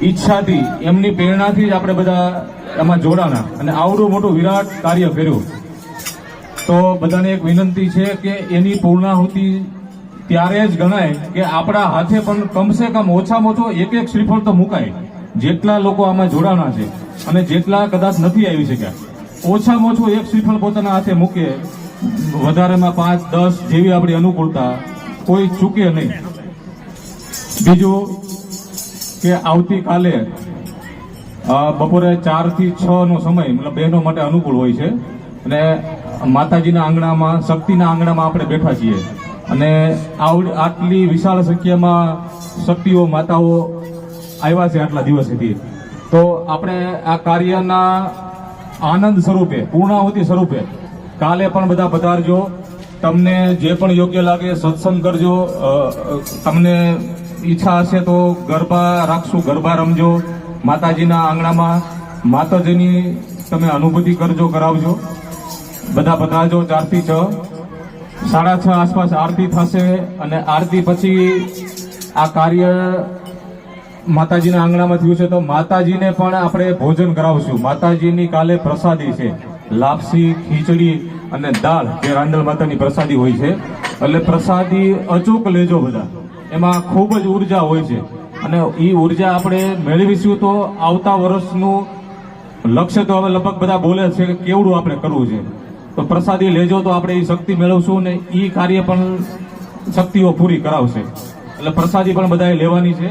ઈચ્છાથી એમની પ્રેરણાથી જ આપણે બધા એમાં જોડાણા અને આવડું મોટું વિરાટ કાર્ય કર્યું. તો બધાને એક વિનંતી છે કે એની પૂર્ણાહુતિ ત્યારે જ ગણાય કે આપણા હાથે પણ કમસે કમ ઓછામાં ઓછો એક શ્રીફળ તો મુકાય. જેટલા લોકો આમાં જોડાણા છે અને જેટલા કદાચ નથી આવી શક્યા, ઓછામાં ઓછું એક શ્રીફળ પોતાના હાથે મૂકે, વધારેમાં 5-10 જેવી આપણી અનુકૂળતા, કોઈ ચૂકે નહીં. બીજું કે આવતીકાલે બપોરે 4 થી 6 નો સમય મતલબ બહેનો માટે અનુકૂળ હોય છે અને માતાજીના આંગણામાં, શક્તિના આંગણામાં આપણે બેઠા છીએ અને આટલી વિશાળ સંખ્યામાં શક્તિઓ, માતાઓ આવ્યા છે આટલા દિવસેથી. તો આપણે આ કાર્યના આનંદ સ્વરૂપે, પૂર્ણાહુતિ સ્વરૂપે કાલે પણ બધા પધારજો. તમને જે પણ યોગ્ય લાગે સત્સંગ કરજો. તમને ઈચ્છા હશે તો ગરબા રાખશું, ગરબા રમજો માતાજીના આંગણામાં. માતાજીની તમે અનુભૂતિ કરજો, કરાવજો. બધા પધારજો. 4 થી 6, 6:30 આસપાસ આરતી થશે અને આરતી પછી આ કાર્ય માતાજીના આંગણામાં થયું છે તો માતાજીને પણ આપણે ભોજન કરાવશું. માતાજીની કાલે પ્રસાદી છે, લાપસી, ખીચડી અને દાળ, જે રાંદલ માતાની પ્રસાદી હોય છે. એટલે પ્રસાદી અચૂક લેજો બધા. એમાં ખૂબ જ ઉર્જા હોય છે અને એ ઉર્જા આપણે મેળવીશું તો આવતા વર્ષનું લક્ષ્ય તો હવે લગભગ બધા બોલે છે કે કેવડું આપણે કરવું છે. તો પ્રસાદી લેજો તો આપણે એ શક્તિ મેળવશું ને એ કાર્ય પણ શક્તિઓ પૂરી કરાવશે. એટલે પ્રસાદી પણ બધાએ લેવાની છે.